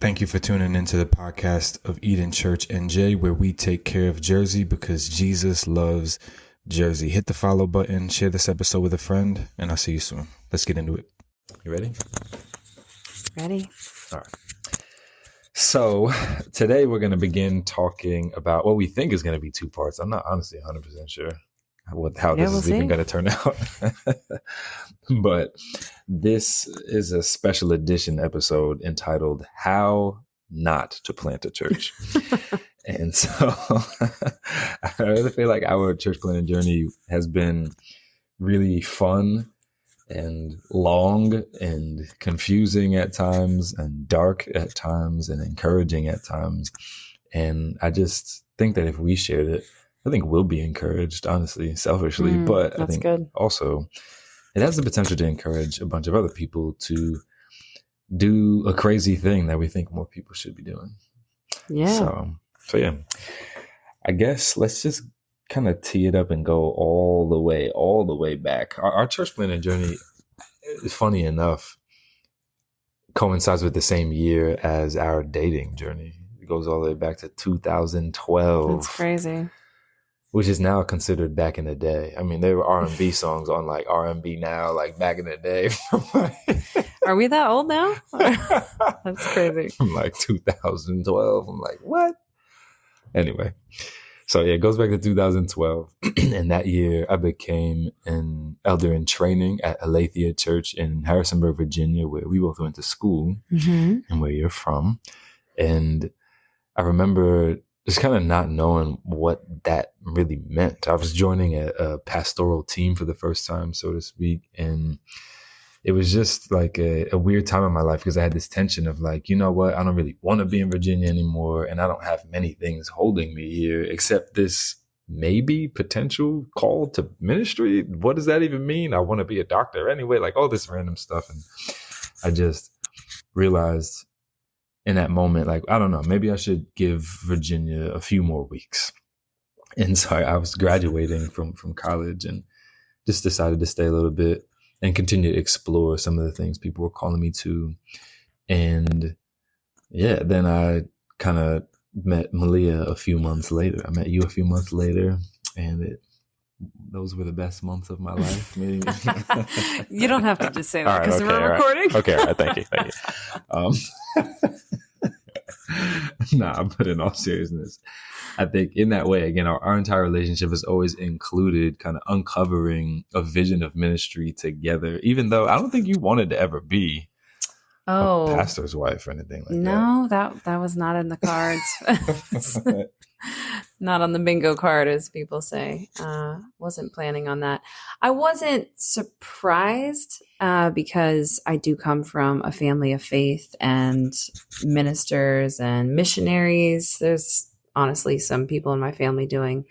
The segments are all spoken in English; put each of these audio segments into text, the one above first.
Thank you for tuning into the podcast of Eden Church NJ, where we take care of Jersey because Jesus loves Jersey. Hit the follow button, share this episode with a friend, and I'll see you soon. Let's get into it. You ready? Ready. All right. So today we're going to begin talking about what we think is going to be two parts. I'm not honestly 100% sure how this is even going to turn out. But this is a special edition episode entitled How Not to Plant a Church. And so I really feel like our church planting journey has been really fun and long and confusing at times and dark at times and encouraging at times. And I just think that if we shared it, I think we'll be encouraged, honestly, selfishly. But I think also it has the potential to encourage a bunch of other people to do a crazy thing that we think more people should be doing. Yeah. So yeah, I guess let's just kind of tee it up and go all the way back. Our church planting journey, funny enough, coincides with the same year as our dating journey. It goes all the way back to 2012. That's crazy. Which is now considered back in the day. I mean, there were R&B songs on like R&B Now, like back in the day. Are we that old now? That's crazy. From like 2012. I'm like, what? Anyway. So yeah, it goes back to 2012. And that year I became an elder in training at Aletheia Church in Harrisonburg, Virginia, where we both went to school and where you're from. And I remember just kind of not knowing what that really meant. I was joining a pastoral team for the first time, so to speak. And it was just like a weird time in my life because I had this tension of like, you know what? I don't really want to be in Virginia anymore. And I don't have many things holding me here except this maybe potential call to ministry. What does that even mean? I want to be a doctor anyway, like all this random stuff. And I just realized in that moment, like, I don't know, maybe I should give Virginia a few more weeks. And so I was graduating from college and just decided to stay a little bit and continue to explore some of the things people were calling me to. And yeah, then I kind of met Malia a few months later. I met you a few months later, and those were the best months of my life. You don't have to just say that because we're recording. Okay, all right. Thank you. Nah, but in all seriousness, I think in that way, again, our entire relationship has always included kind of uncovering a vision of ministry together, even though I don't think you wanted to ever be a pastor's wife or anything like that. No, that was not in the cards. Not on the bingo card, as people say. Wasn't planning on that. I wasn't surprised because I do come from a family of faith and ministers and missionaries. There's honestly some people in my family doing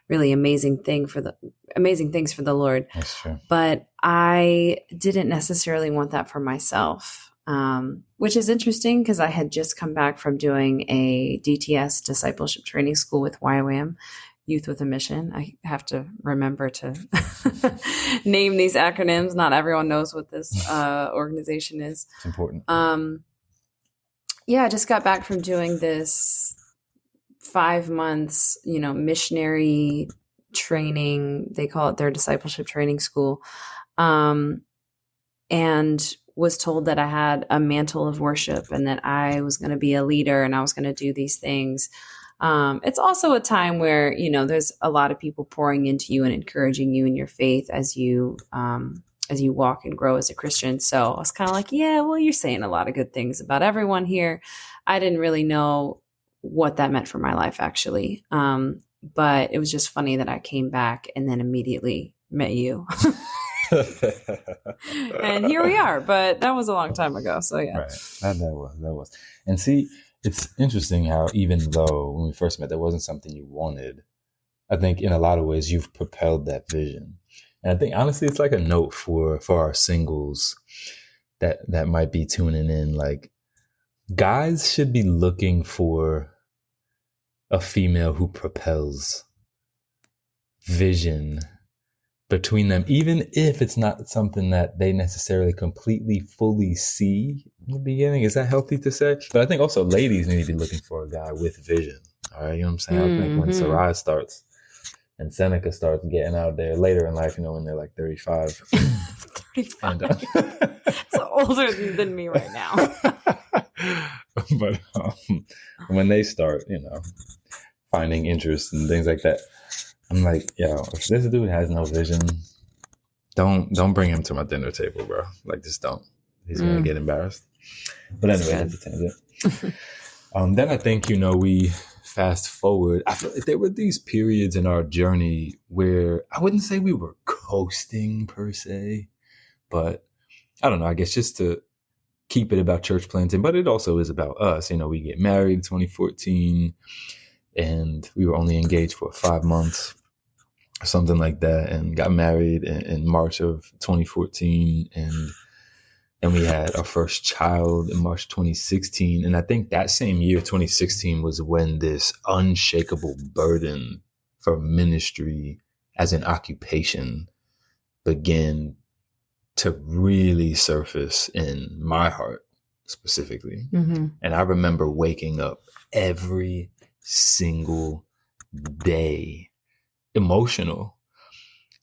really amazing things for the Lord. That's true. But I didn't necessarily want that for myself. Which is interesting because I had just come back from doing a DTS discipleship training school with YWAM, Youth with a Mission. I have to remember to name these acronyms. Not everyone knows what this organization is. It's important. Yeah, I just got back from doing this 5 months, missionary training. They call it their discipleship training school. And was told that I had a mantle of worship and that I was going to be a leader and I was going to do these things. It's also a time where, there's a lot of people pouring into you and encouraging you in your faith as you walk and grow as a Christian. So I was kind of like, yeah, well, you're saying a lot of good things about everyone here. I didn't really know what that meant for my life, actually. But it was just funny that I came back and then immediately met you. And here we are, but that was a long time ago. So yeah, right. That was. And see, it's interesting how even though when we first met, that wasn't something you wanted, I think in a lot of ways you've propelled that vision. And I think honestly, it's like a note for our singles that might be tuning in. Like, guys should be looking for a female who propels vision between them, even if it's not something that they necessarily completely fully see in the beginning. Is that healthy to say? But I think also ladies need to be looking for a guy with vision. All right, you know what I'm saying? I think when Sara starts and Seneca starts getting out there later in life, when they're like 35. 35. It's older than me right now. But when they start, finding interest and things like that, I'm like, if this dude has no vision, don't bring him to my dinner table, bro. Like, just don't. He's gonna get embarrassed. But anyway, that's a tangent. Then I think, we fast forward. I feel like there were these periods in our journey where I wouldn't say we were coasting per se, but I don't know, I guess just to keep it about church planting, but it also is about us. We get married in 2014 and we were only engaged for 5 months or something like that, and got married in March of 2014. And we had our first child in March 2016. And I think that same year, 2016, was when this unshakable burden for ministry as an occupation began to really surface in my heart specifically. And I remember waking up every single day emotional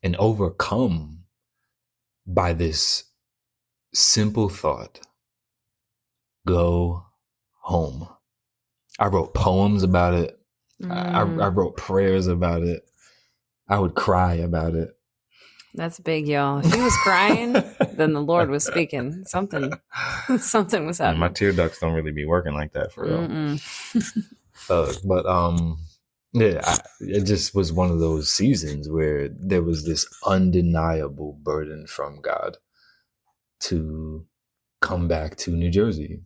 and overcome by this simple thought: go home. I wrote poems about it. I wrote prayers about it. I would cry about it. That's big, y'all. If he was crying, then the Lord was speaking. Something was happening. My tear ducts don't really be working like that for real. It just was one of those seasons where there was this undeniable burden from God to come back to New Jersey.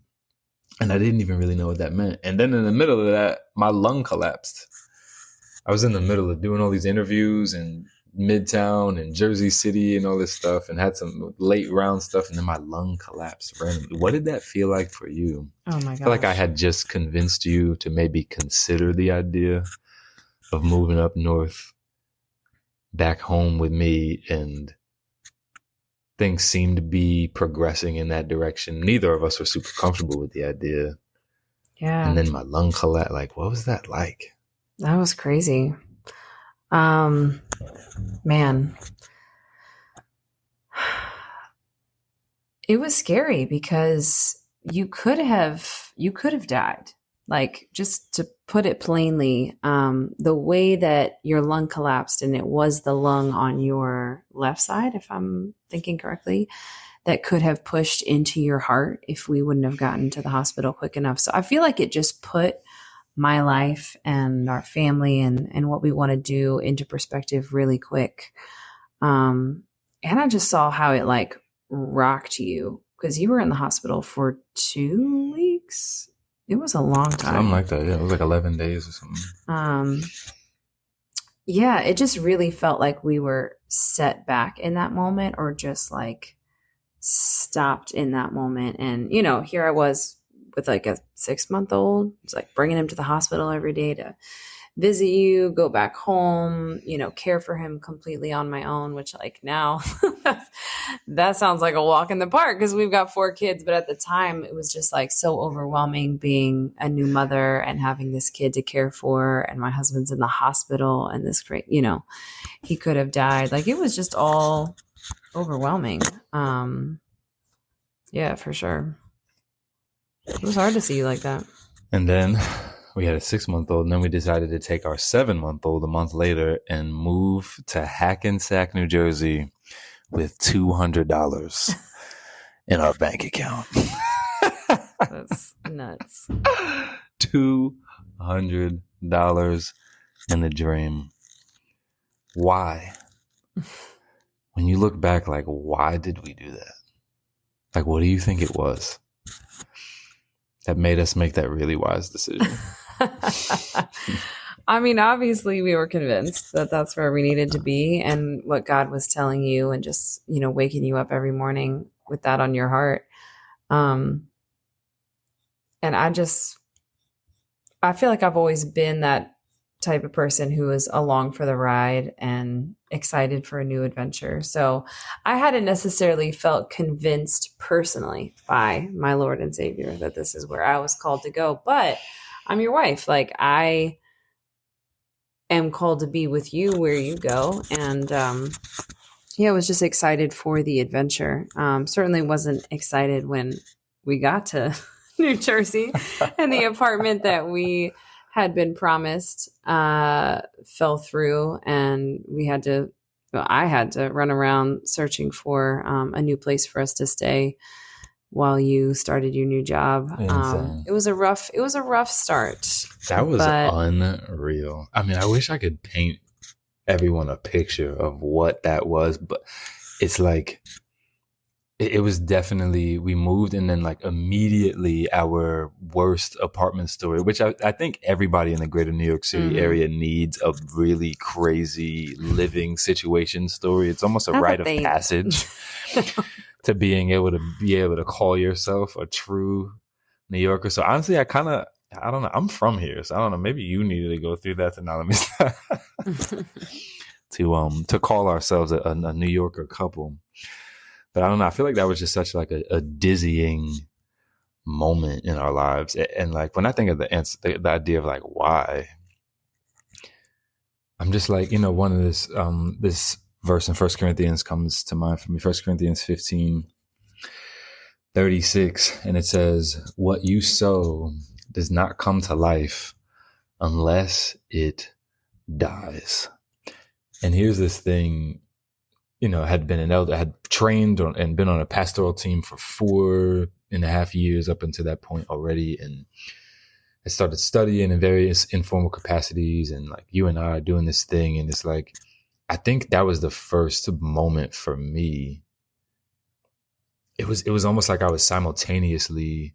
And I didn't even really know what that meant. And then in the middle of that, my lung collapsed. I was in the middle of doing all these interviews in Midtown and Jersey City and all this stuff, and had some late round stuff, and then my lung collapsed randomly. What did that feel like for you? Oh my gosh. I feel like I had just convinced you to maybe consider the idea of moving up north back home with me, and things seemed to be progressing in that direction. Neither of us were super comfortable with the idea. Yeah. And then my lung collapsed. Like, what was that like? That was crazy. Man, it was scary because you could have died. Like, just to put it plainly, the way that your lung collapsed, and it was the lung on your left side, if I'm thinking correctly, that could have pushed into your heart if we wouldn't have gotten to the hospital quick enough. So I feel like it just put my life and our family and what we want to do into perspective really quick. And I just saw how it like rocked you, because you were in the hospital for 2 weeks. It was a long time. Something like that. Yeah, it was like 11 days or something. Yeah, it just really felt like we were set back in that moment, or just like stopped in that moment. And, here I was with like a 6-month-old. It's like bringing him to the hospital every day to visit you, go back home, care for him completely on my own, which like now that sounds like a walk in the park because we've got 4 kids. But at the time it was just like so overwhelming being a new mother and having this kid to care for. And my husband's in the hospital, and this great, he could have died. Like, it was just all overwhelming. Yeah, for sure. It was hard to see you like that. And then we had a 6-month-old, and then we decided to take our 7-month-old a month later and move to Hackensack, New Jersey with $200 in our bank account. That's nuts. $200 in the dream. Why? When you look back, like, why did we do that? Like, what do you think it was that made us make that really wise decision? I mean, obviously we were convinced that that's where we needed to be, and what God was telling you, and just, waking you up every morning with that on your heart. And I feel like I've always been that type of person who was along for the ride and excited for a new adventure. So I hadn't necessarily felt convinced personally by my Lord and Savior that this is where I was called to go. But I'm your wife. Like, I am called to be with you where you go. And I was just excited for the adventure. Certainly wasn't excited when we got to New Jersey and the apartment that we had been promised fell through, and I had to run around searching for a new place for us to stay while you started your new job. It was a rough start. That was unreal. I mean, I wish I could paint everyone a picture of what that was, but it's like, it was definitely, we moved and then like immediately our worst apartment story, which I think everybody in the greater New York City area needs a really crazy living situation story. It's almost a rite of passage to being able to call yourself a true New Yorker. So honestly, I don't know. I'm from here, so I don't know. Maybe you needed to go through that to not let me to call ourselves a New Yorker couple. But I don't know. I feel like that was just such like a dizzying moment in our lives. And like, when I think of the idea of like, why, I'm just like, one of this verse in 1 Corinthians comes to mind for me. 1 Corinthians 15:36. And it says, what you sow does not come to life unless it dies. And here's this thing, had been an elder, had trained and been on a pastoral team for 4.5 years up until that point already. And I started studying in various informal capacities, and like you and I are doing this thing. And it's like, I think that was the first moment for me. It was almost like I was simultaneously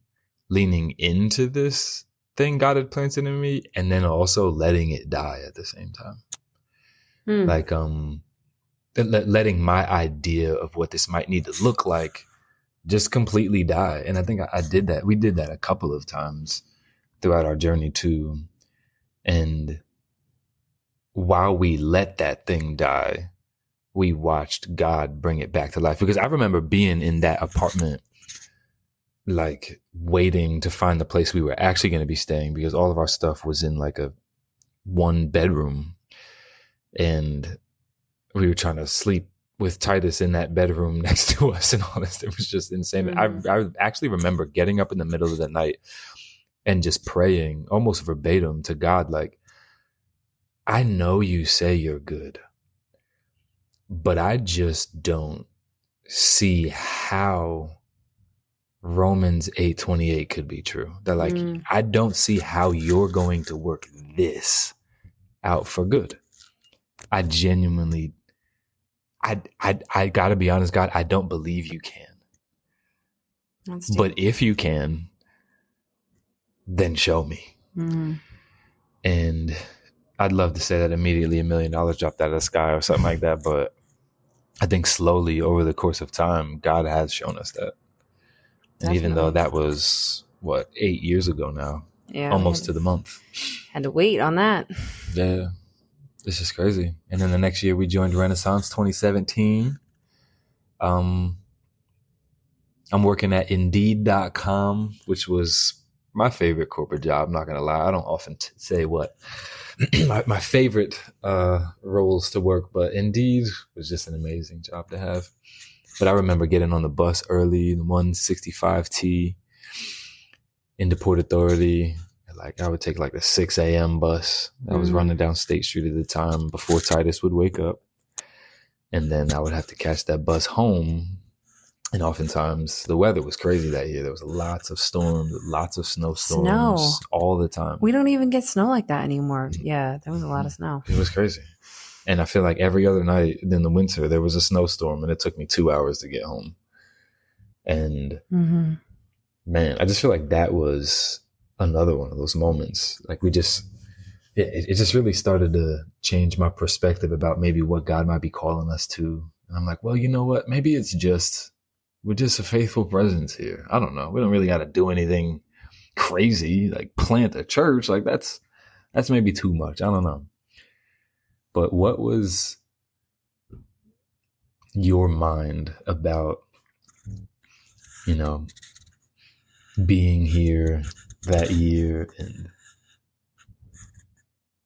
leaning into this thing God had planted in me, and then also letting it die at the same time. Like, letting my idea of what this might need to look like just completely die. And I think I did that. We did that a couple of times throughout our journey too. And while we let that thing die, we watched God bring it back to life. Because I remember being in that apartment, like waiting to find the place we were actually going to be staying, because all of our stuff was in like a 1 bedroom. And we were trying to sleep with Titus in that bedroom next to us and all this. It was just insane. I actually remember getting up in the middle of the night and just praying almost verbatim to God, like, I know you say you're good, but I just don't see how Romans 8:28 could be true. That like, I don't see how you're going to work this out for good. I genuinely, I gotta be honest, God, I don't believe you can. But if you can, then show me. And I'd love to say that immediately $1 million dropped out of the sky or something like that. But I think slowly over the course of time, God has shown us that. And even though that was 8 years ago now, almost to the month. Had to wait on that. Yeah. This is crazy. And then the next year we joined Renaissance, 2017. I'm working at Indeed.com, which was my favorite corporate job. I'm not going to lie. I don't often say what my favorite roles to work, but Indeed was just an amazing job to have. But I remember getting on the bus early, the 165T into Port Authority. Like I would take like the 6 a.m. bus that was running down State Street at the time before Titus would wake up. And then I would have to catch that bus home. And oftentimes the weather was crazy that year. There was lots of storms, lots of snowstorms all the time. We don't even get snow like that anymore. Yeah, there was a lot of snow. It was crazy. And I feel like every other night in the winter, there was a snowstorm and it took me 2 hours to get home. And man, I just feel like that was another one of those moments. Like it just really started to change my perspective about maybe what God might be calling us to. And I'm like, well, you know what? Maybe we're just a faithful presence here. I don't know. We don't really got to do anything crazy, like plant a church. Like that's That's maybe too much. I don't know. But what was your mind about, being here that year? And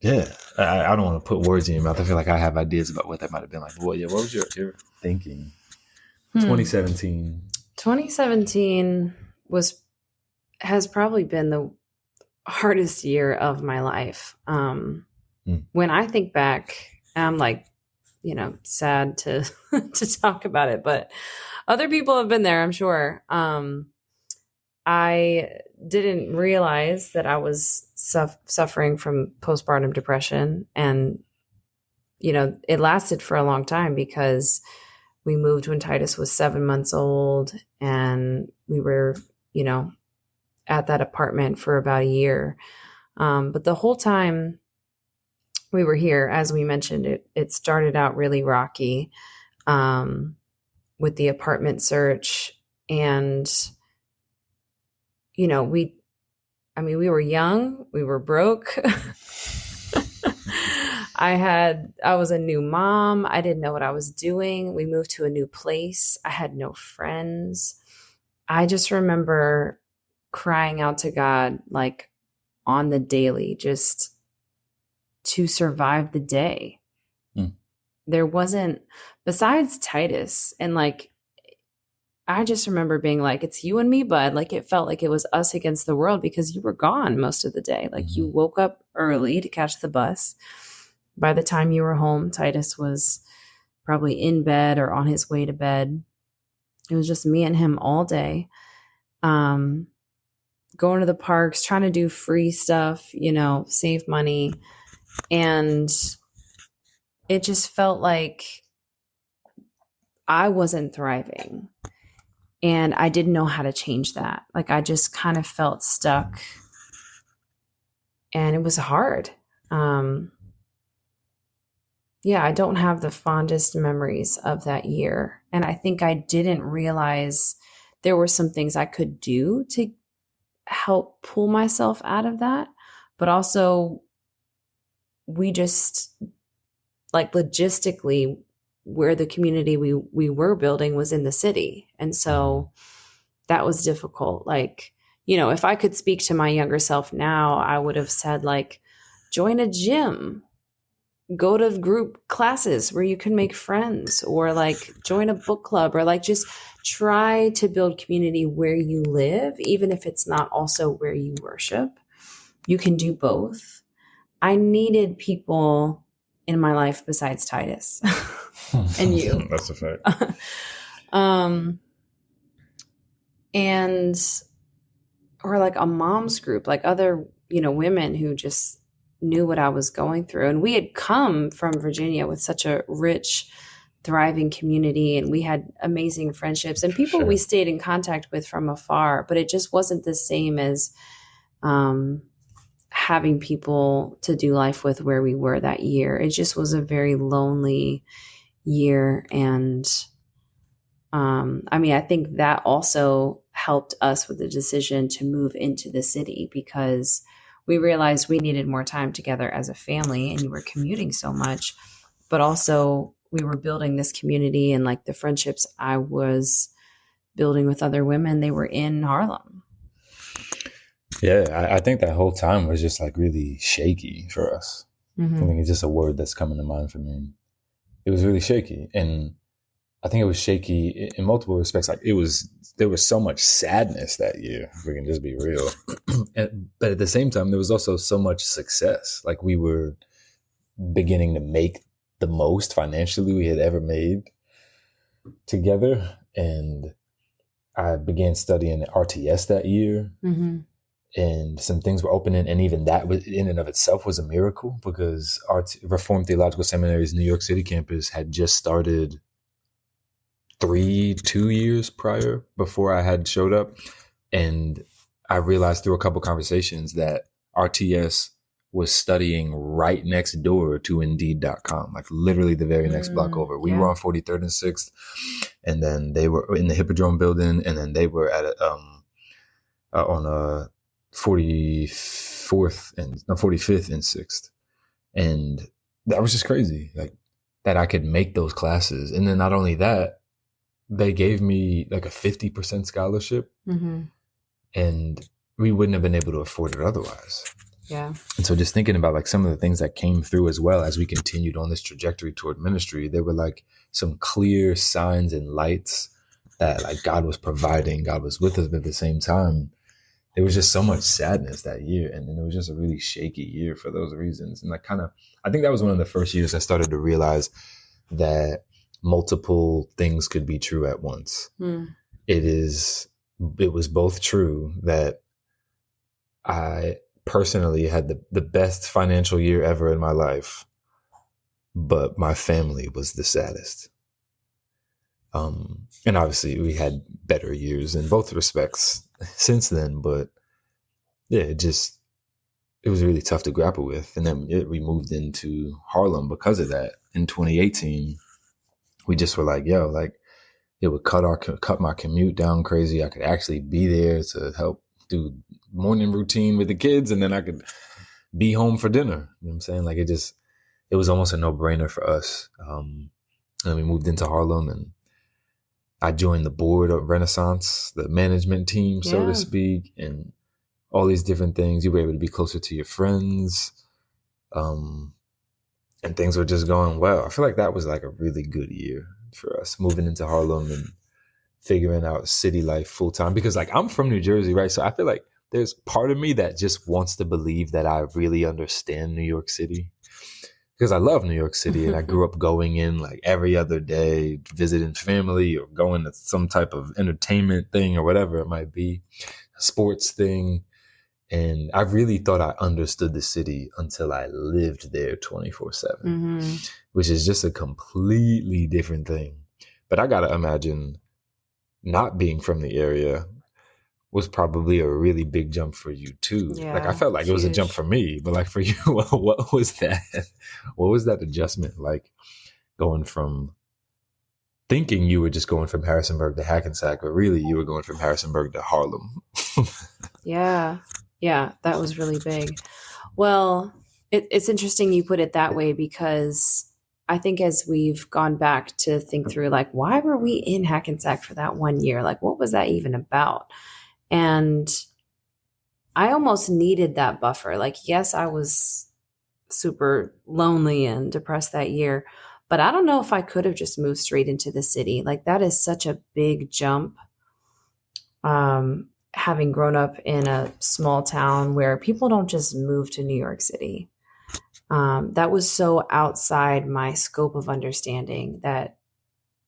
yeah, I don't want to put words in your mouth. I feel like I have ideas about what that might have been like. But what was your thinking? 2017. 2017 has probably been the hardest year of my life. When I think back, I'm like, sad to to talk about it, but other people have been there, I'm sure. I didn't realize that I was suffering from postpartum depression, and it lasted for a long time because we moved when Titus was 7 months old, and we were, at that apartment for about a year. But the whole time we were here, as we mentioned, it started out really rocky with the apartment search. And, we were young, we were broke. I was a new mom. I didn't know what I was doing. We moved to a new place. I had no friends. I just remember crying out to God, like on the daily, just to survive the day. There wasn't, besides Titus, and like, I just remember being like, it's you and me, bud. Like, it felt like it was us against the world because you were gone most of the day. Like, you woke up early to catch the bus. By the time you were home, Titus was probably in bed or on his way to bed. It was just me and him all day. Going to the parks, trying to do free stuff, save money. And it just felt like I wasn't thriving. And I didn't know how to change that. Like, I just kind of felt stuck. And it was hard. I don't have the fondest memories of that year. And I think I didn't realize there were some things I could do to help pull myself out of that. But also, we just, like, logistically, where the community we were building was in the city. And so that was difficult. Like, if I could speak to my younger self now, I would have said, like, join a gym, go to group classes where you can make friends, or like join a book club, or like just try to build community where you live, even if it's not also where you worship. You can do both. I needed people in my life besides Titus and you. That's a fact. Or like a mom's group, like other, women who just knew what I was going through. And we had come from Virginia with such a rich, thriving community, and we had amazing friendships and people we stayed in contact with from afar, but it just wasn't the same as having people to do life with where we were that year. It just was a very lonely year. And I think that also helped us with the decision to move into the city, because we realized we needed more time together as a family, and you were commuting so much, but also we were building this community, and like the friendships I was building with other women, they were in Harlem. Yeah, I think that whole time was just like really shaky for us. I think it's just a word that's coming to mind for me. It was really shaky. And I think it was shaky in multiple respects. Like, there was so much sadness that year, if we can just be real. But at the same time, there was also so much success. Like, we were beginning to make the most financially we had ever made together. And I began studying at RTS that year. And some things were opening, and even that in and of itself was a miracle, because our Reformed Theological Seminary's New York City campus had just started 2 years prior, before I had showed up. And I realized through a couple conversations that RTS was studying right next door to Indeed.com, like literally the very next block over. We were on 43rd and 6th, and then they were in the Hippodrome building, and then they were at on 44th 45th and 6th. And that was just crazy. Like that I could make those classes. And then not only that, they gave me like a 50% scholarship, and we wouldn't have been able to afford it otherwise. Yeah. And so just thinking about like some of the things that came through as well as we continued on this trajectory toward ministry, there were like some clear signs and lights that like God was providing, God was with us, but at the same time, there was just so much sadness that year. And then it was just a really shaky year for those reasons. And like I think that was one of the first years I started to realize that multiple things could be true at once. It was both true that I personally had the best financial year ever in my life, but my family was the saddest. And obviously we had better years in both respects since then, but yeah, it was really tough to grapple with. And then we moved into Harlem because of that. In 2018, we just were like, yo, like it would cut my commute down crazy. I could actually be there to help do morning routine with the kids, and then I could be home for dinner. You know what I'm saying? Like it was almost a no-brainer for us. And we moved into Harlem, and I joined the board of Renaissance, the management team, so to speak, and all these different things. You were able to be closer to your friends. And things were just going well. I feel like that was like a really good year for us, moving into Harlem and figuring out city life full time. Because like I'm from New Jersey, right? So I feel like there's part of me that just wants to believe that I really understand New York City, because I love New York City and I grew up going in like every other day, visiting family or going to some type of entertainment thing or whatever it might be, a sports thing. And I really thought I understood the city until I lived there 24/7, which is just a completely different thing. But I got to imagine not being from the area was probably a really big jump for you too. Yeah, like I felt like it was a jump for me, but like for you, what was that? What was that adjustment like, going from thinking you were just going from Harrisonburg to Hackensack, but really you were going from Harrisonburg to Harlem? Yeah, that was really big. Well, it's interesting you put it that way, because I think as we've gone back to think through, like, why were we in Hackensack for that 1 year? Like, what was that even about? And I almost needed that buffer. Like, yes, I was super lonely and depressed that year, but I don't know if I could have just moved straight into the city. Like, that is such a big jump. Having grown up in a small town where people don't just move to New York City. That was so outside my scope of understanding that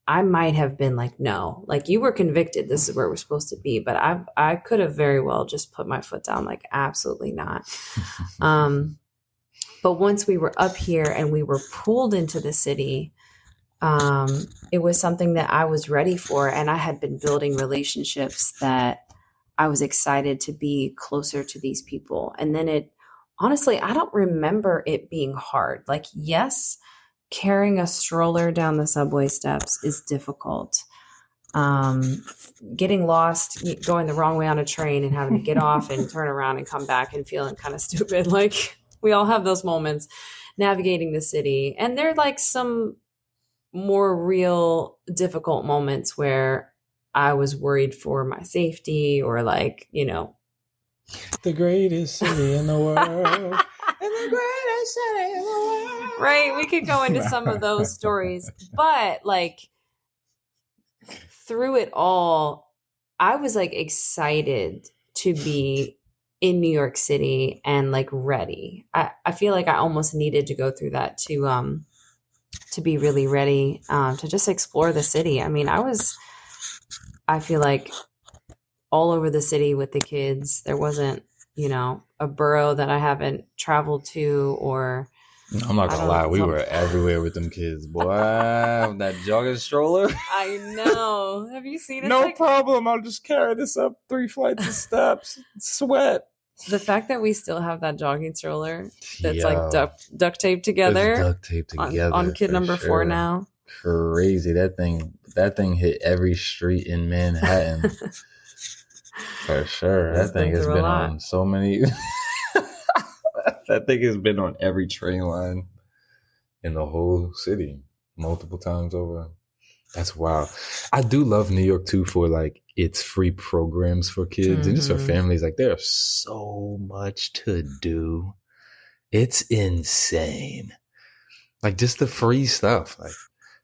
I might have been like, no, like, you were convicted, this is where we're supposed to be. But I could have very well just put my foot down, like, absolutely not. But once we were up here and we were pulled into the city, it was something that I was ready for. And I had been building relationships that I was excited to be closer to these people. And then honestly, I don't remember it being hard. Like, yes, carrying a stroller down the subway steps is difficult. Getting lost, going the wrong way on a train and having to get off and turn around and come back and feeling kind of stupid. Like, we all have those moments navigating the city. And they're like some more real difficult moments where I was worried for my safety, or like, the greatest city in the world. And the greatest city in the world. Right. We could go into some of those stories, but like, through it all, I was like excited to be in New York City and like ready. I feel like I almost needed to go through that to be really ready, to just explore the city. I mean, I feel like all over the city with the kids. There wasn't, a borough that I haven't traveled to, or I'm not gonna lie, we were everywhere with them kids, boy. That jogging stroller. I know. Have you seen it? No problem. I'll just carry this up 3 flights of steps. Sweat. The fact that we still have that jogging stroller that's like duct taped together. It's duct taped together on kid number 4 now. Crazy. That thing hit every street in Manhattan. For sure. That thing has been on so many. That thing has been on every train line in the whole city multiple times over. That's wild. I do love New York too for like its free programs for kids and just for families. Like there's so much to do. It's insane. Like just the free stuff, like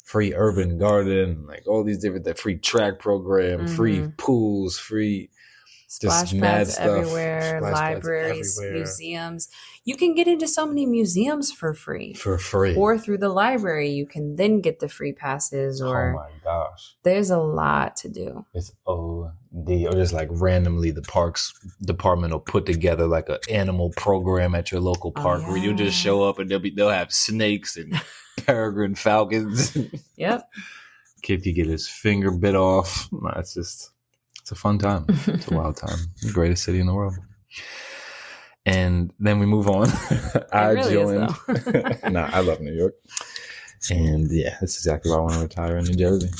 free urban garden, like all these different, that free track program, free pools, free splash pads everywhere, libraries, museums. You can get into so many museums for free. For free. Or through the library, you can then get the free passes. Or oh my gosh. There's a lot to do. It's OD. Or just like randomly the parks department will put together like an animal program at your local park where you'll just show up and they'll have snakes and peregrine falcons. Yep. Kid could get his finger bit off. It's a fun time. It's a wild time. The greatest city in the world. And then we move on. I joined. I love New York. And yeah, that's exactly why I want to retire in New Jersey.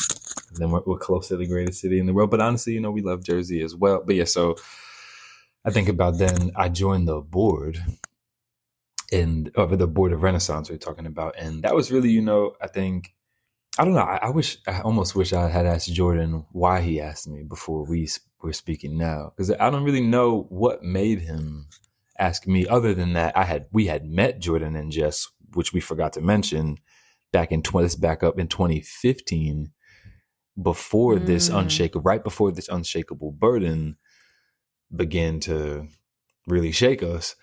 And then we're close to the greatest city in the world. But honestly, we love Jersey as well. But yeah, so I think about then I joined the board the board of Renaissance we're talking about. And that was really, I think, I don't know. I almost wish I had asked Jordan why he asked me before we were speaking now, because I don't really know what made him ask me. Other than that, we had met Jordan and Jess, which we forgot to mention, back in 2015, before this right before this unshakable burden began to really shake us.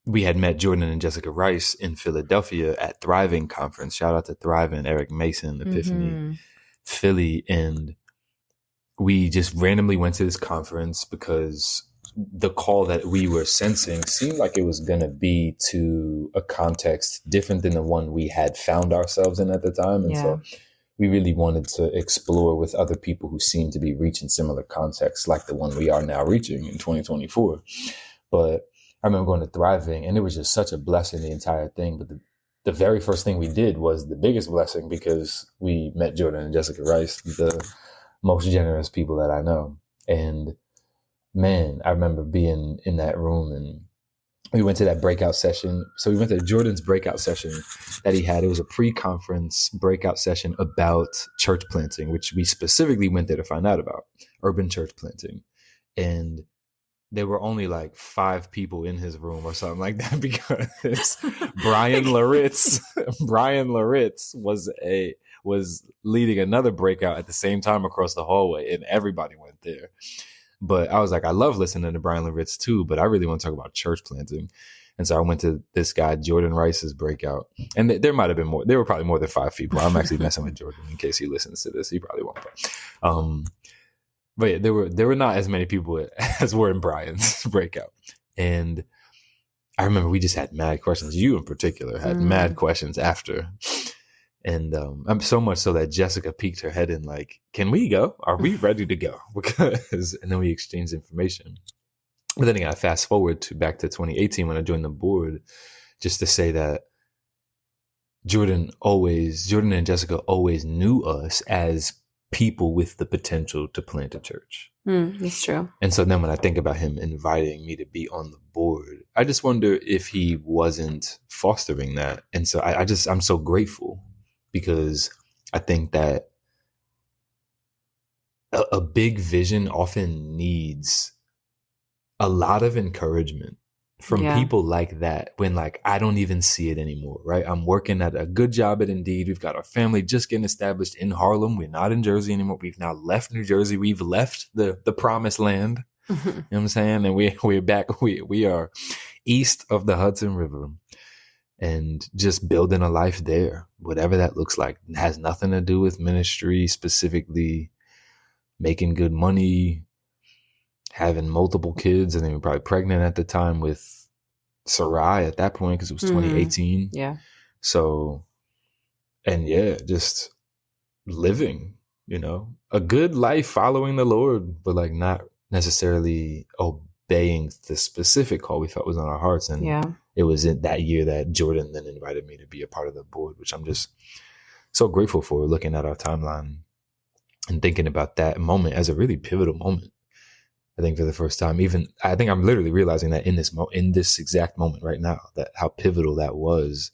We had met Jordan and Jessica Rice in Philadelphia at Thriving Conference. Shout out to Thriving, Eric Mason, Epiphany, Philly. And we just randomly went to this conference because the call that we were sensing seemed like it was going to be to a context different than the one we had found ourselves in at the time. And so we really wanted to explore with other people who seemed to be reaching similar contexts like the one we are now reaching in 2024. But I remember going to Thriving, and it was just such a blessing, the entire thing. But the very first thing we did was the biggest blessing, because we met Jordan and Jessica Rice, the most generous people that I know. And man, I remember being in that room, and we went to that breakout session. So we went to Jordan's breakout session that he had. It was a pre-conference breakout session about church planting, which we specifically went there to find out about, urban church planting. And there were only like 5 people in his room or something like that, because Brian Laritz was leading another breakout at the same time across the hallway, and everybody went there. But I was like, I love listening to Brian Laritz too, but I really want to talk about church planting. And so I went to this guy, Jordan Rice's breakout, and there might have been more. There were probably more than 5 people. I'm actually messing with Jordan in case he listens to this. He probably won't. But yeah, there were not as many people as were in Brian's breakout. And I remember we just had mad questions. You in particular had mad questions after. And I'm so much so that Jessica peeked her head in like, can we go? Are we ready to go? And then we exchanged information. But then again, I fast forward back to 2018 when I joined the board, just to say that Jordan and Jessica always knew us as people with the potential to plant a church. That's true. And so then when I think about him inviting me to be on the board, I just wonder if he wasn't fostering that. And so I'm so grateful, because I think that a big vision often needs a lot of encouragement from people like that, when like I don't even see it anymore, right? I'm working at a good job at Indeed. We've got our family just getting established in Harlem. We're not in Jersey anymore. We've now left New Jersey. We've left the promised land. You know what I'm saying? And we're back. We are east of the Hudson River, and just building a life there, whatever that looks like. It has nothing to do with ministry specifically, making good money, having multiple kids, and they were probably pregnant at the time with Sara at that point, because it was 2018. Yeah. So, and yeah, just living, a good life following the Lord, but like not necessarily obeying the specific call we felt was on our hearts. And it was in that year that Jordan then invited me to be a part of the board, which I'm just so grateful for, looking at our timeline and thinking about that moment as a really pivotal moment. I think for the first time, even I think I'm literally realizing that in this exact moment right now, that how pivotal that was,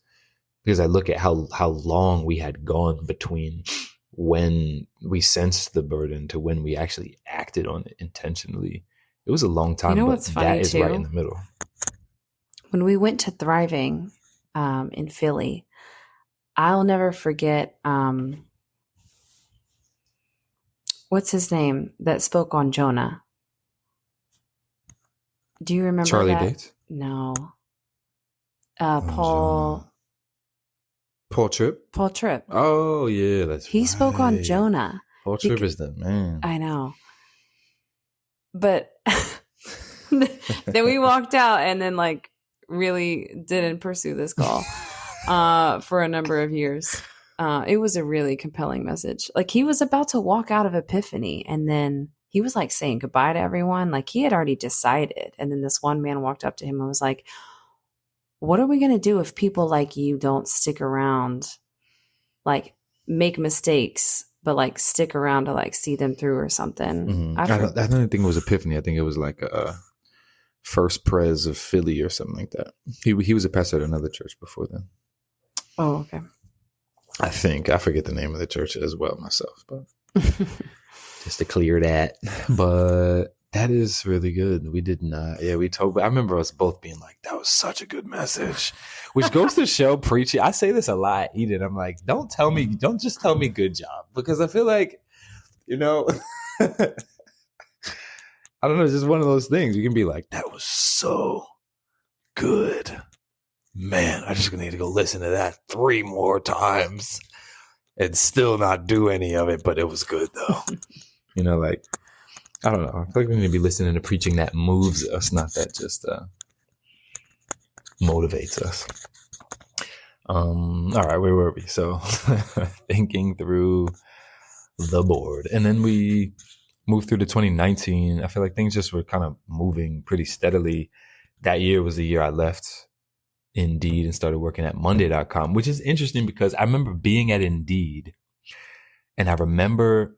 because I look at how long we had gone between when we sensed the burden to when we actually acted on it intentionally. It was a long time, You know but what's funny that is too? right in the middle. When we went to Thriving in Philly, I'll never forget, what's his name that spoke on Jonah? Do you remember Charlie that? Dates? No. Paul Tripp? Paul Tripp. Oh, yeah, that's He right. spoke on Jonah. Paul Tripp is the man. I know. But then we walked out and then like really didn't pursue this call for a number of years. It was a really compelling message. Like he was about to walk out of Epiphany and then he was like saying goodbye to everyone. Like he had already decided. And then this one man walked up to him and was like, what are we going to do if people like you don't stick around, like make mistakes, but like stick around to like see them through or something? Mm-hmm. I don't think it was Epiphany. I think it was like a First Pres of Philly or something like that. He was a pastor at another church before then. Oh, okay. I forget the name of the church as well myself, but just to clear that. But that is really good. We did not. Yeah, I remember us both being like, that was such a good message, which goes to show preaching. I say this a lot, Eden. I'm like, don't just tell me good job, because I feel like, I don't know, it's just one of those things. You can be like, that was so good. Man, I just need to go listen to that 3 more times and still not do any of it, but it was good though. Like, I don't know. I feel like we need to be listening to preaching that moves us, not that just motivates us. All right, where were we? So thinking through the board. And then we moved through to 2019. I feel like things just were kind of moving pretty steadily. That year was the year I left Indeed and started working at Monday.com, which is interesting because I remember being at Indeed and I remember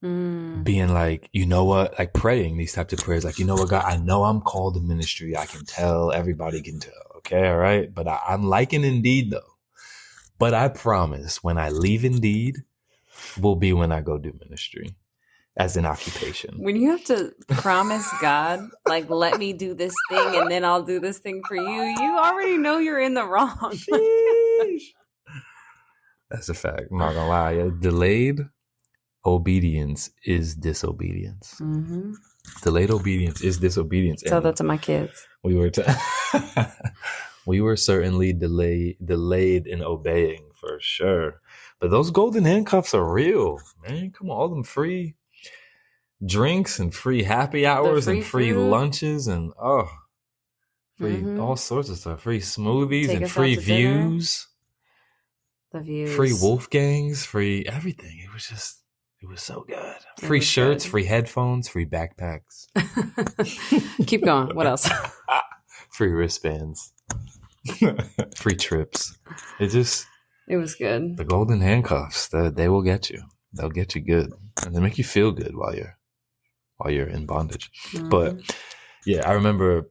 being like, you know what, like praying these types of prayers, like, you know what, God, I know I'm called to ministry. I can tell, everybody can tell. Okay. All right. But I'm liking Indeed though. But I promise when I leave Indeed will be when I go do ministry as an occupation. When you have to promise God, like, let me do this thing and then I'll do this thing for you, you already know you're in the wrong. That's a fact. I'm not gonna lie. Yeah, delayed obedience is disobedience. Mm-hmm. Delayed obedience is disobedience. Tell that to my kids. We were certainly delayed in obeying for sure. But those golden handcuffs are real, man. Come on, all them free drinks and free happy hours and free food. Lunches and all sorts of stuff. Free smoothies and free views. The views. Free Wolfgangs, free everything. It was so good. Free shirts, free headphones, free backpacks. Keep going. What else? Free wristbands. Free trips. It was good. The golden handcuffs, they will get you. They'll get you good. And they make you feel good while you're in bondage. Mm-hmm. But yeah, I remember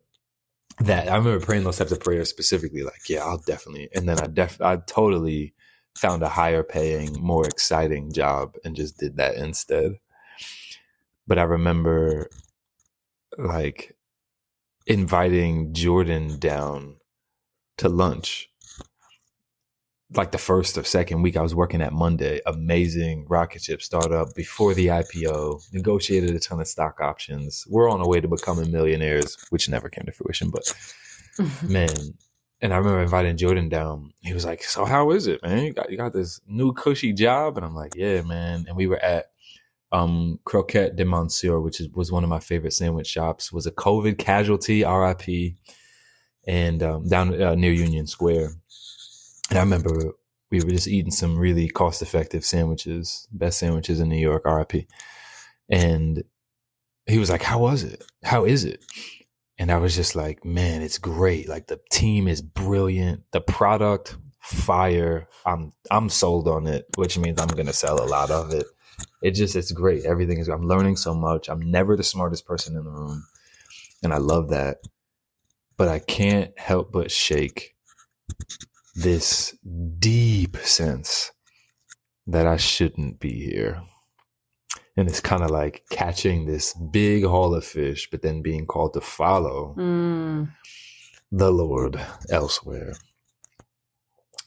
that. I remember praying those types of prayers specifically, like, yeah, I'll definitely. And then I totally found a higher paying, more exciting job and just did that instead. But I remember like inviting Jordan down to lunch. Like the first or second week I was working at Monday, amazing rocket ship startup before the IPO, negotiated a ton of stock options. We're on our way to becoming millionaires, which never came to fruition, but man. And I remember inviting Jordan down. He was like, so how is it, man? You got this new cushy job? And I'm like, yeah, man. And we were at Croquette de Monsieur, which was one of my favorite sandwich shops, was a COVID casualty, RIP, and down near Union Square. And I remember we were just eating some really cost-effective sandwiches, best sandwiches in New York, RIP. And he was like, how was it? How is it? And I was just like, man, it's great. Like the team is brilliant. The product, fire. I'm sold on it, which means I'm going to sell a lot of it. it's great. Everything is, I'm learning so much. I'm never the smartest person in the room. And I love that. But I can't help but shake this deep sense that I shouldn't be here. And it's kind of like catching this big haul of fish, but then being called to follow the Lord elsewhere.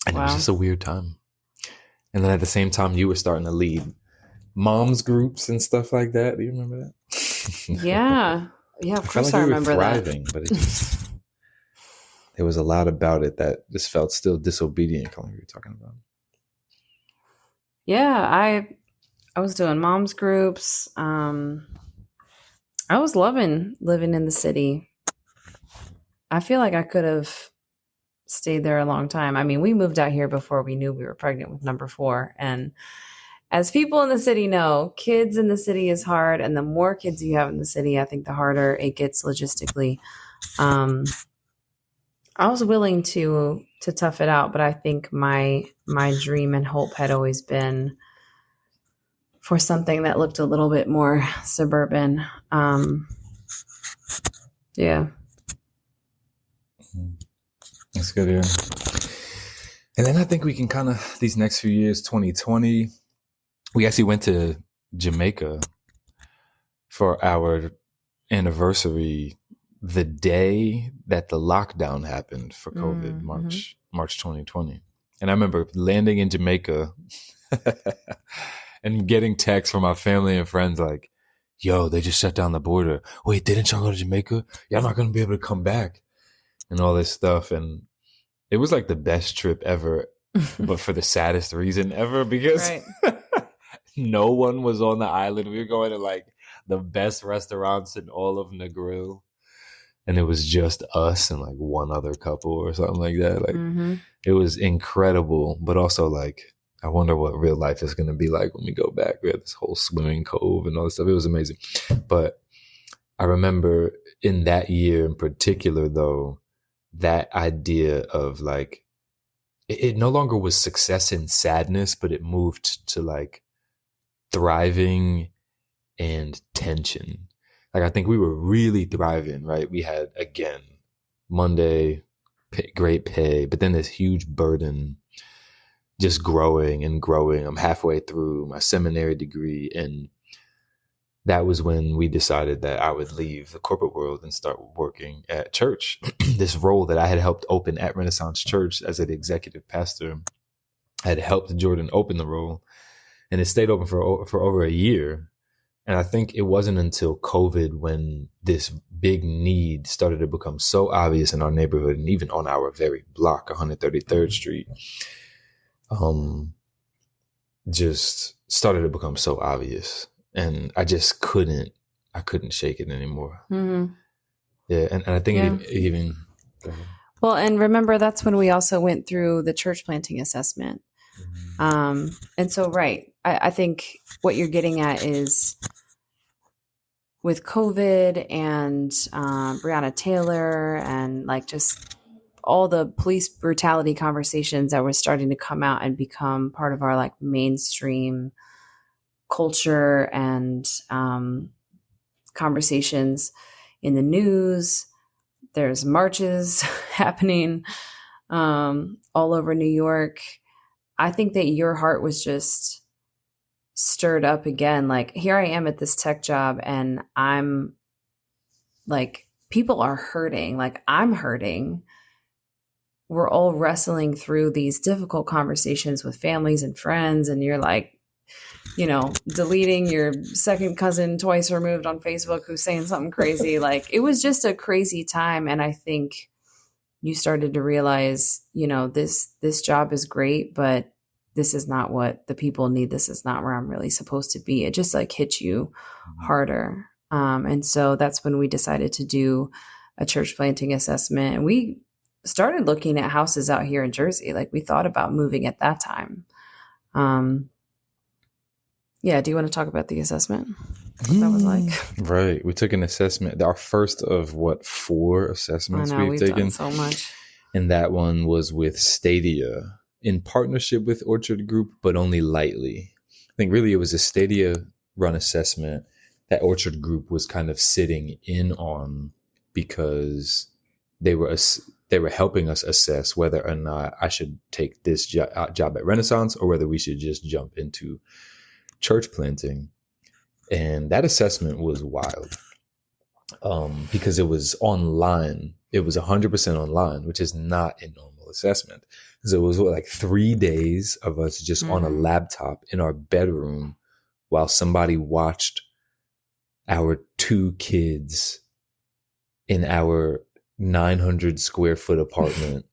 And it was just a weird time. And then at the same time, you were starting to lead moms groups and stuff like that. Do you remember that? Yeah. Yeah, of course I remember thriving, that. But it just, there was a lot about it that just felt still disobedient, kind of what you were talking about. Yeah, I was doing moms groups. I was loving living in the city. I feel like I could have stayed there a long time. I mean, we moved out here before we knew we were pregnant with number 4. And as people in the city know, kids in the city is hard. And the more kids you have in the city, I think the harder it gets logistically. I was willing to tough it out, but I think my dream and hope had always been for something that looked a little bit more suburban. Yeah. That's good, yeah. And then I think we can kind of, these next few years, 2020, we actually went to Jamaica for our anniversary the day that the lockdown happened for COVID, March 2020. And I remember landing in Jamaica and getting texts from my family and friends like, yo, they just shut down the border. Wait, didn't y'all go to Jamaica? Y'all not going to be able to come back. And all this stuff. And it was like the best trip ever, but for the saddest reason ever, because no one was on the island. We were going to like the best restaurants in all of Negril. And it was just us and like one other couple or something like that. Like it was incredible, but also like, I wonder what real life is going to be like when we go back. We had this whole swimming cove and all this stuff. It was amazing. But I remember in that year in particular, though, that idea of like, it no longer was success and sadness, but it moved to like thriving and tension. Like, I think we were really thriving, right? We had, again, Monday, great pay, but then this huge burden just growing and growing. I'm halfway through my seminary degree, and that was when we decided that I would leave the corporate world and start working at church. This role that I had helped open at Renaissance Church as an executive pastor, I had helped Jordan open the role, and it stayed open for over a year. And I think it wasn't until COVID when this big need started to become so obvious in our neighborhood and even on our very block, 133rd Street, just started to become so obvious. And I just couldn't shake it anymore. Yeah. And I think it even well, and remember, that's when we also went through the church planting assessment. And so, right. I think what you're getting at is with COVID and Breonna Taylor and like just all the police brutality conversations that were starting to come out and become part of our like mainstream culture and conversations in the news. There's marches happening all over New York. I think that your heart was just stirred up again. Like, here I am at this tech job and I'm like, people are hurting. Like, I'm hurting. We're all wrestling through these difficult conversations with families and friends. And you're like, you know, deleting your second cousin twice removed on Facebook who's saying something crazy. Like, it was just a crazy time. And I think you started to realize, you know, this job is great, but this is not what the people need. This is not where I'm really supposed to be. It just like hits you harder. And so that's when we decided to do a church planting assessment. And we started looking at houses out here in Jersey. Like, we thought about moving at that time. Yeah. Do you want to talk about the assessment? What that was like? Right. We took an assessment, our first of 4 assessments we've taken. Done so much. And that one was with Stadia in partnership with Orchard Group, but only lightly. think really it was a Stadia run assessment that Orchard Group was kind of sitting in on, because they were helping us assess whether or not I should take this job at Renaissance or whether we should just jump into church planting. And that assessment was wild, because it was online. It was 100% online, which is not a normal assessment. So it was like 3 days of us just on a laptop in our bedroom while somebody watched our 2 kids in our 900 square foot apartment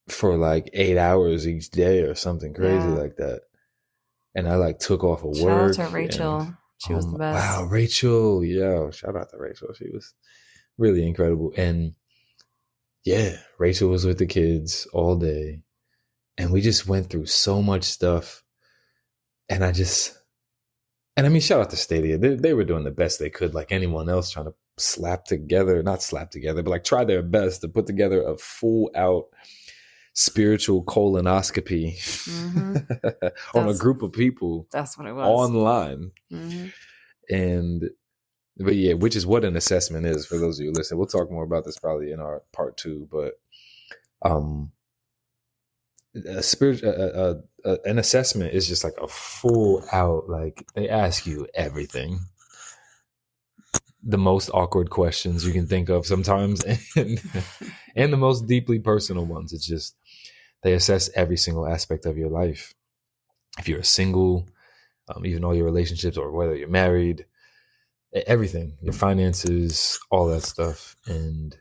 for like 8 hours each day or something crazy like that. And I like took off of work. Shout out to Rachel. She was the best. Wow, Rachel. Yeah, shout out to Rachel. She was really incredible. And yeah, Rachel was with the kids all day. And we just went through so much stuff. And I mean, shout out to Stadia. They were doing the best they could, like anyone else, trying to not slap together, but like try their best to put together a full out spiritual colonoscopy on a group of people. That's what it was. Online. But yeah, which is what an assessment is for those of you listening. We'll talk more about this probably in our part 2, but an assessment is just like a full out, like they ask you everything, the most awkward questions you can think of sometimes, and the most deeply personal ones. It's just they assess every single aspect of your life. If you're single, even all your relationships, or whether you're married, everything, your finances, all that stuff. And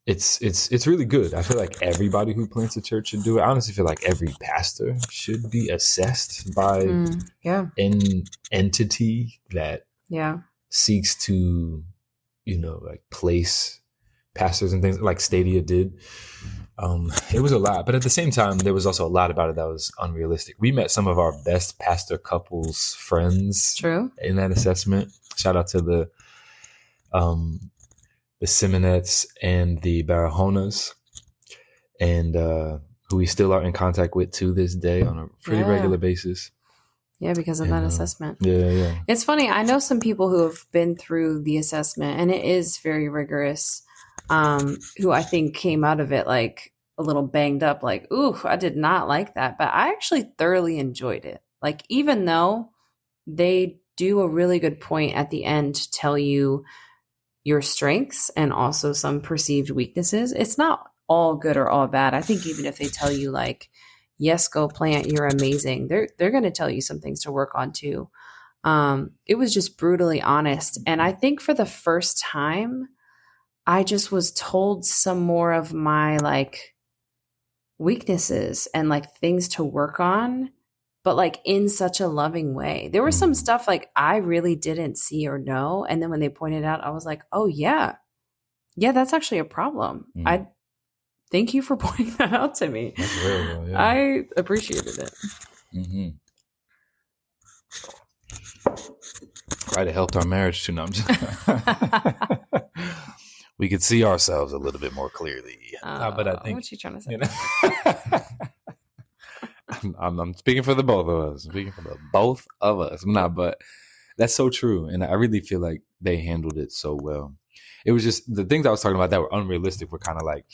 it's really good. I feel like everybody who plants a church should do it. I honestly feel like every pastor should be assessed by an entity that seeks to, like place pastors and things like Stadia did. It was a lot, but at the same time, there was also a lot about it that was unrealistic. We met some of our best pastor couples friends in that assessment. Shout out to the Simonettes and the Barajonas, and who we still are in contact with to this day on a pretty regular basis. Yeah, because of that assessment. Yeah. It's funny. I know some people who have been through the assessment, and it is very rigorous, who I think came out of it like a little banged up, like, ooh, I did not like that. But I actually thoroughly enjoyed it. Like, even though they do a really good point at the end to tell you your strengths and also some perceived weaknesses, it's not all good or all bad. I think even if they tell you like, yes, go plant, you're amazing, they're going to tell you some things to work on too. It was just brutally honest. And I think for the first time, I just was told some more of my like weaknesses and like things to work on, but like in such a loving way. There was some stuff like I really didn't see or know. And then when they pointed out, I was like, oh yeah, that's actually a problem. I thank you for pointing that out to me. That's real, yeah. I appreciated it. Right, it helped our marriage too. No, I'm just we could see ourselves a little bit more clearly. But I think, what you trying to say? I'm speaking for the both of us. I'm speaking for the both of us. But that's so true. And I really feel like they handled it so well. It was just the things I was talking about that were unrealistic were kind of like,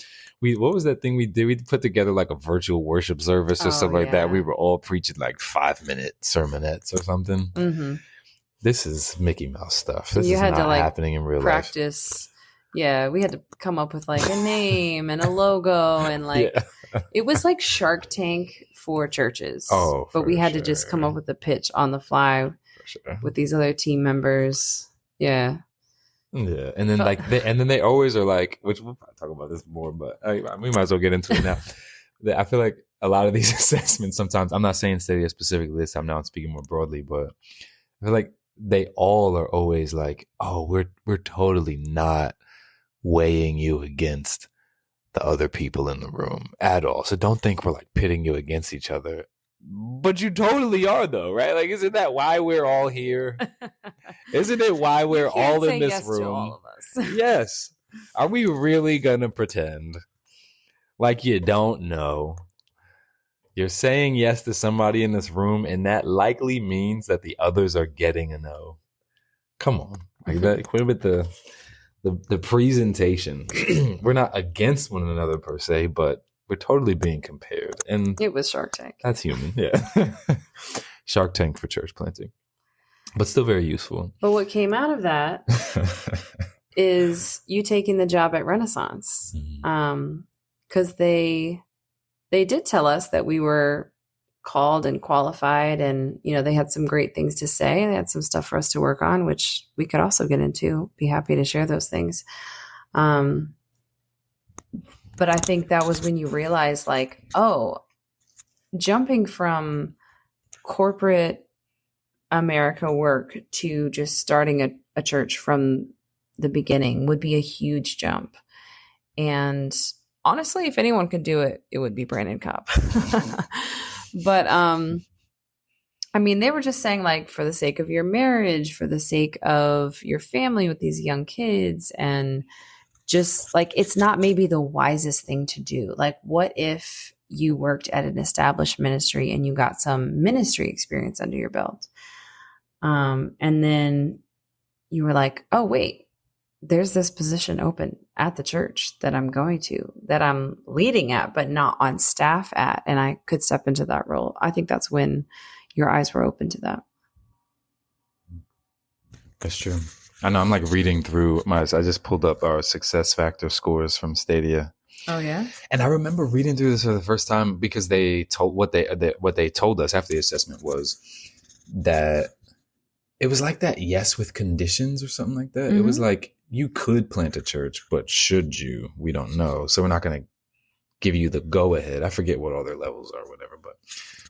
what was that thing we did? We put together like a virtual worship service or something like that. We were all preaching like 5-minute sermonettes or something. This is Mickey Mouse stuff. This is not happening in real practice. Yeah, we had to come up with like a name and a logo and like it was like Shark Tank for churches. But we had to just come up with a pitch on the fly with these other team members. Yeah. Yeah, and then and then they always are like, which we'll probably talk about this more, but we might as well get into it now. I feel like a lot of these assessments sometimes, I'm not saying Stadia specifically this time, now I'm speaking more broadly, but I feel like they all are always like, oh, we're totally not weighing you against the other people in the room at all. So don't think we're like pitting you against each other. But you totally are though, right? Like, isn't that why we're all here? Isn't it why we're all in this room? To all of us. Yes. Are we really gonna pretend like you don't know? You're saying yes to somebody in this room, and that likely means that the others are getting a no. Come on. Like that, quit with the presentation. We're not against one another per se, but we're totally being compared. And it was Shark Tank. That's human. Yeah. Shark Tank for church planting. But still very useful. But what came out of that is you taking the job at Renaissance. Because they did tell us that we were called and qualified, and they had some great things to say. They had some stuff for us to work on, which we could also get into. Be happy to share those things. But I think that was when you realize, like, oh, jumping from corporate America work to just starting a church from the beginning would be a huge jump. And honestly, if anyone could do it, it would be Brandon Cobb. But I mean, they were just saying, like, for the sake of your marriage, for the sake of your family with these young kids, and just like, it's not maybe the wisest thing to do. Like, what if you worked at an established ministry and you got some ministry experience under your belt? And then you were like, oh, wait, there's this position open at the church that I'm going to, that I'm leading at, but not on staff at, and I could step into that role. I think that's when your eyes were open to that. That's true. I know I'm like reading through I just pulled up our success factor scores from Stadia. Oh yeah. And I remember reading through this for the first time because they told what they told us after the assessment was that it was like that yes with conditions or something like that. Mm-hmm. It was like, you could plant a church, but should you? We don't know. So we're not going to give you the go ahead. I forget what all their levels are, whatever, but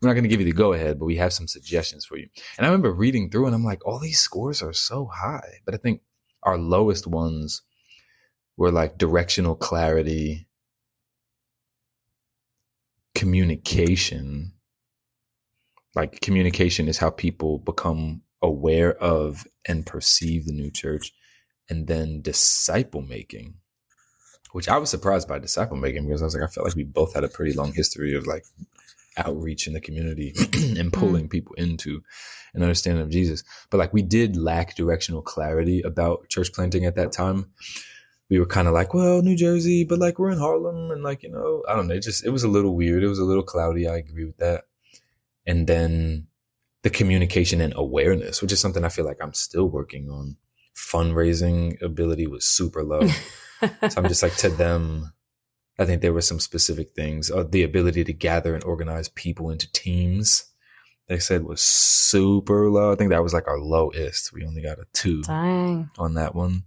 we're not going to give you the go ahead, but we have some suggestions for you. And I remember reading through and I'm like, all these scores are so high, but I think our lowest ones were like directional clarity, communication. Like, communication is how people become aware of and perceive the new church. And then disciple making, which I was surprised by disciple making, because I was like, I felt like we both had a pretty long history of like outreach in the community and pulling people into an understanding of Jesus. But like, we did lack directional clarity about church planting at that time. We were kind of like, well, New Jersey, but like we're in Harlem, and like, I don't know. It was a little weird. It was a little cloudy. I agree with that. And then the communication and awareness, which is something I feel like I'm still working on. Fundraising ability was super low. So I'm just like, to them, I think there were some specific things. The ability to gather and organize people into teams, they said, was super low. I think that was like our lowest. We only got a 2 on that one,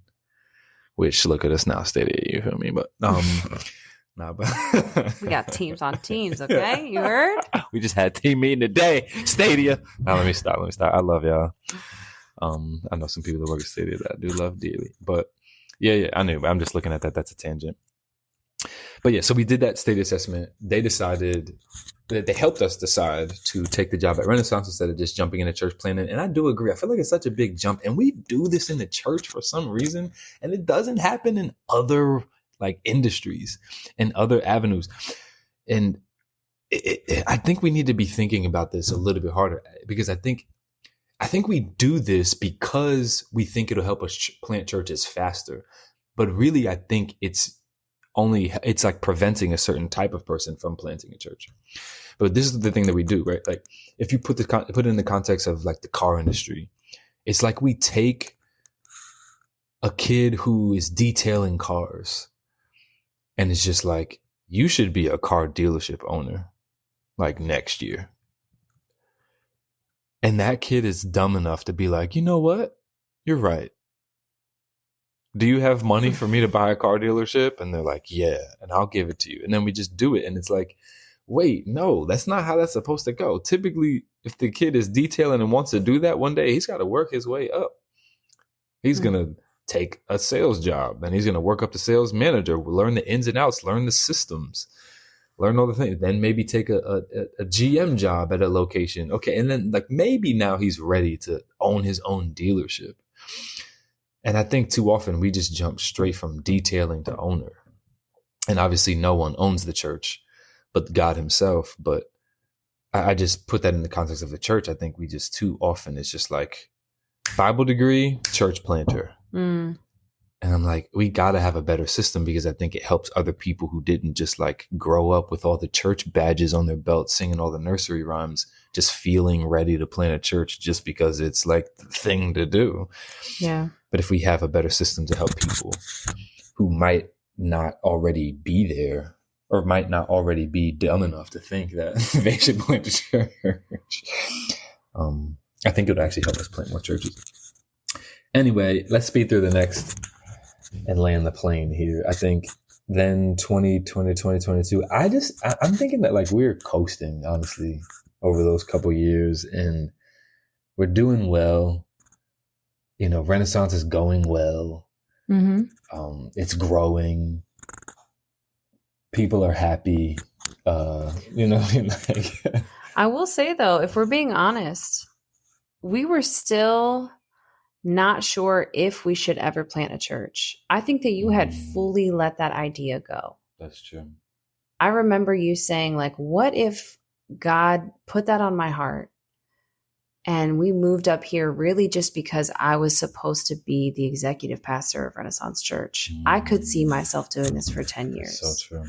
which, look at us now, Stadia, you feel me? But nah, but we got teams on teams, okay? You heard? We just had a team meeting today, Stadia. Now let me stop. I love y'all. I know some people that work at Stadia that I do love dearly, but yeah, I knew. I'm just looking at that. That's a tangent. But yeah, so we did that Stadia assessment. They decided that they helped us decide to take the job at Renaissance instead of just jumping into church planting. And I do agree. I feel like it's such a big jump, and we do this in the church for some reason, and it doesn't happen in other like industries and other avenues. And I think we need to be thinking about this a little bit harder, because I think we do this because we think it'll help us plant churches faster. But really, I think it's like preventing a certain type of person from planting a church. But this is the thing that we do, right? Like, if you put it in the context of like the car industry, it's like we take a kid who is detailing cars, and it's just like, you should be a car dealership owner like next year. And that kid is dumb enough to be like, you know what? You're right. Do you have money for me to buy a car dealership? And they're like, yeah, and I'll give it to you. And then we just do it. And it's like, wait, no, that's not how that's supposed to go. Typically, if the kid is detailing and wants to do that one day, he's got to work his way up. He's going to take a sales job, and he's going to work up to sales manager, learn the ins and outs, learn the systems, learn all the things, then maybe take a GM job at a location. Okay. And then like maybe now he's ready to own his own dealership. And I think too often we just jump straight from detailing to owner. And obviously no one owns the church but God himself. But I just put that in the context of the church. I think we just too often, it's just like Bible degree, church planter. Mm. And I'm like, we got to have a better system, because I think it helps other people who didn't just like grow up with all the church badges on their belt, singing all the nursery rhymes, just feeling ready to plant a church just because it's like the thing to do. Yeah. But if we have a better system to help people who might not already be there, or might not already be dumb enough to think that they should plant a church, I think it would actually help us plant more churches. Anyway, let's speed through the next and land the plane here. I think then 2020, 2022, I'm thinking that like we're coasting, honestly, over those couple years, and we're doing well. You know, Renaissance is going well. Mm-hmm. It's growing. People are happy. You know, like I will say though, if we're being honest, we were still not sure if we should ever plant a church. I think that you had fully let that idea go. That's true. I remember you saying like, what if God put that on my heart and we moved up here really just because I was supposed to be the executive pastor of Renaissance Church? I could see myself doing this for 10 years. So true.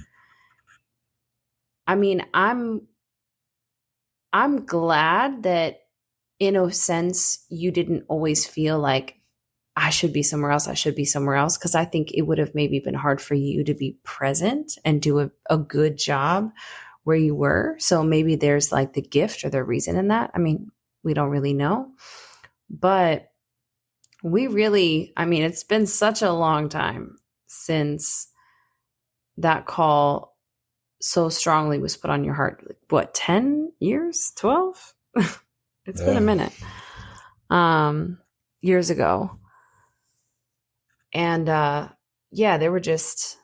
I mean, I'm glad that in a sense you didn't always feel like I should be somewhere else. I should be somewhere else. Because I think it would have maybe been hard for you to be present and do a good job where you were. So maybe there's like the gift or the reason in that. I mean, we don't really know. But we really, I mean, it's been such a long time since that call so strongly was put on your heart. Like, what, 10 years? 12? It's been a minute. Years ago. And yeah, there were just,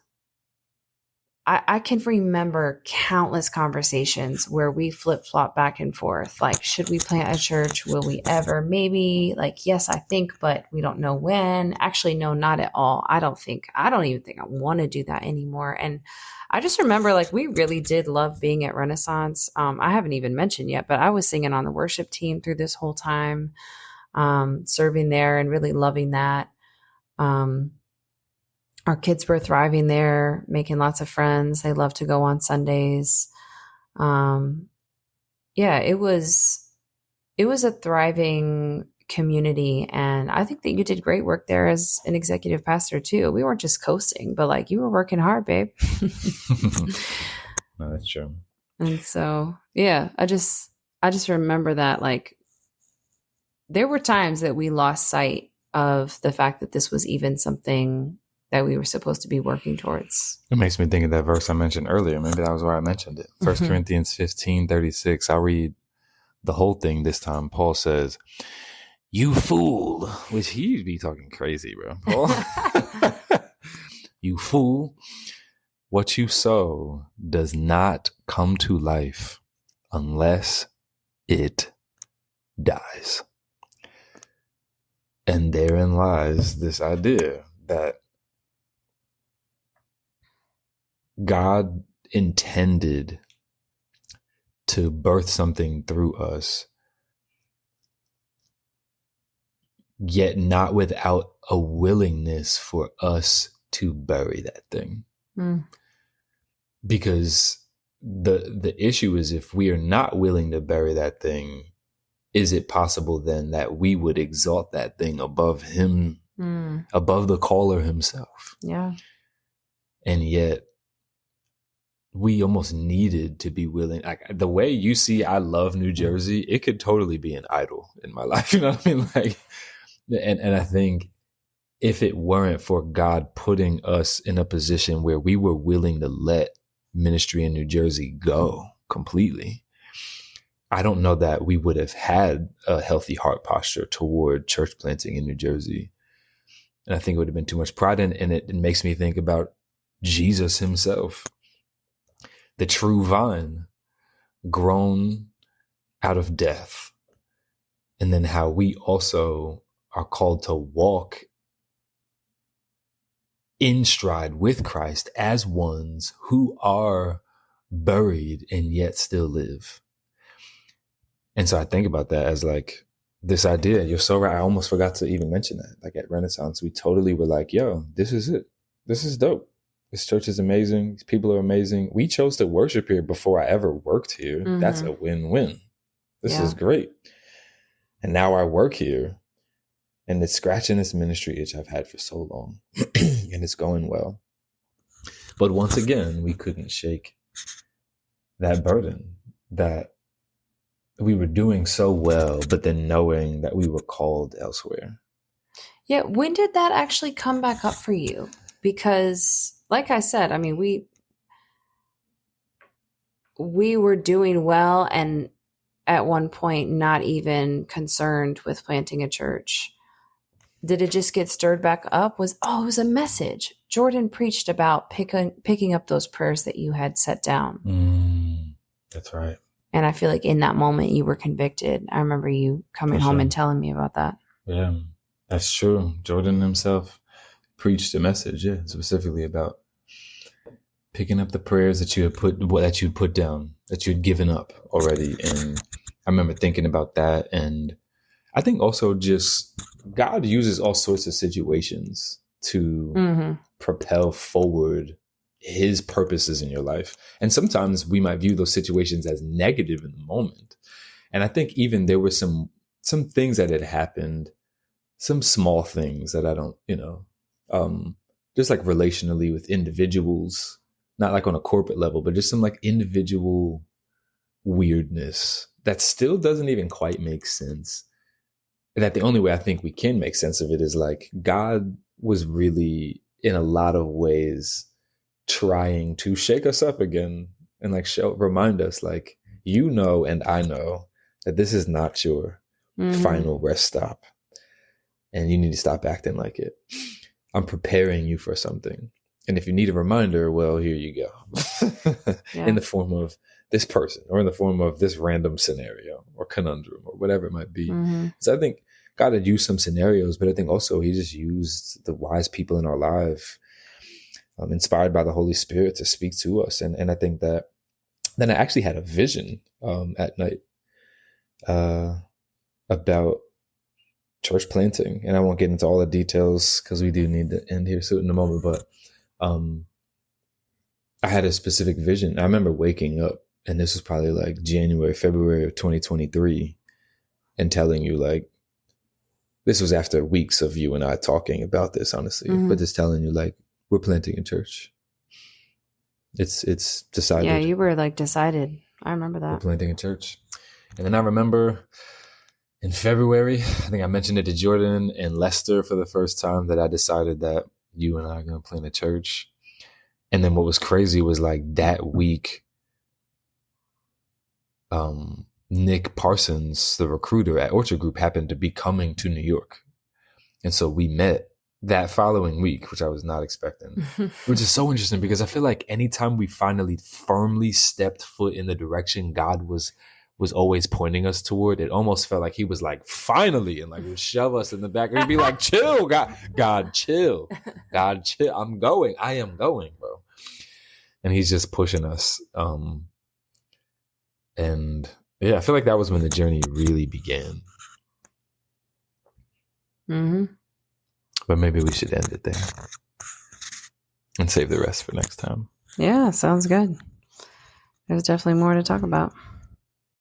I can remember countless conversations where we flip-flop back and forth. Like, should we plant a church? Will we ever? Maybe. Like, yes, I think, but we don't know when. Actually, no, not at all. I don't even think I want to do that anymore. And I just remember like we really did love being at Renaissance. I haven't even mentioned yet, but I was singing on the worship team through this whole time, serving there and really loving that. Our kids were thriving there, making lots of friends. They loved to go on Sundays. Yeah, it was a thriving community. And I think that you did great work there as an executive pastor too. We weren't just coasting, but like you were working hard, babe. No, that's true. And so, yeah, I just remember that like there were times that we lost sight of the fact that this was even something that we were supposed to be working towards. It makes me think of that verse I mentioned earlier. Maybe that was where I mentioned it. 1 Corinthians 15:36. I'll read the whole thing this time. Paul says, "You fool," which he'd be talking crazy, bro. Paul, "You fool, what you sow does not come to life unless it dies." And therein lies this idea that God intended to birth something through us, yet not without a willingness for us to bury that thing. Because the issue is, if we are not willing to bury that thing, is it possible then that we would exalt that thing above him, above the caller himself? Yeah. And yet we almost needed to be willing. Like the way you see, I love New Jersey, it could totally be an idol in my life. You know what I mean? Like, and I think if it weren't for God putting us in a position where we were willing to let ministry in New Jersey go completely, I don't know that we would have had a healthy heart posture toward church planting in New Jersey. And I think it would have been too much pride in it. And it makes me think about Jesus himself, the true vine, grown out of death. And then how we also are called to walk in stride with Christ as ones who are buried and yet still live. And so I think about that as like this idea. You're so right. I almost forgot to even mention that. Like at Renaissance, we totally were like, yo, this is it. This is dope. This church is amazing. These people are amazing. We chose to worship here before I ever worked here. Mm-hmm. That's a win-win. This is great. And now I work here, and it's scratching this ministry itch I've had for so long, and it's going well. But once again, we couldn't shake that burden that we were doing so well, but then knowing that we were called elsewhere. Yeah. When did that actually come back up for you? Because like I said, I mean, we were doing well, and at one point not even concerned with planting a church. Did it just get stirred back up? It was a message. Jordan preached about picking up those prayers that you had set down. That's right. And I feel like in that moment you were convicted. I remember you coming home and telling me about that. Yeah, that's true. Jordan himself preached a message, specifically about picking up the prayers that you had put down, that you had given up already. And I remember thinking about that. And I think also just God uses all sorts of situations to propel forward his purposes in your life. And sometimes we might view those situations as negative in the moment. And I think even there were some things that had happened, some small things that I don't, just like relationally with individuals, not like on a corporate level, but just some like individual weirdness that still doesn't even quite make sense. And that the only way I think we can make sense of it is like God was really in a lot of ways trying to shake us up again and like remind us like, and I know that this is not your final rest stop, and you need to stop acting like it. I'm preparing you for something. And if you need a reminder, well, here you go. In the form of this person, or in the form of this random scenario or conundrum or whatever it might be. So I think God had used some scenarios, but I think also he just used the wise people in our life, inspired by the Holy Spirit, to speak to us. And I think that then I actually had a vision at night about church planting. And I won't get into all the details because we do need to end here soon in a moment. But I had a specific vision. I remember waking up, and this was probably like February of 2023, and telling you like, this was after weeks of you and I talking about this, honestly, but just telling you like, we're planting a church. It's decided. Yeah, you were like decided. I remember that. We're planting a church. And then I remember in February, I think I mentioned it to Jordan and Lester for the first time, that I decided that you and I are going to plant a church. And then what was crazy was like that week, Nick Parsons, the recruiter at Orchard Group, happened to be coming to New York. And so we met that following week, which I was not expecting, which is so interesting because I feel like anytime we finally firmly stepped foot in the direction God was always pointing us toward, it almost felt like he was like, finally, and like would shove us in the back and he'd be like, chill, God, chill. God, chill. I am going, bro. And he's just pushing us. And yeah, I feel like that was when the journey really began. But maybe we should end it there and save the rest for next time. Yeah, sounds good. There's definitely more to talk about.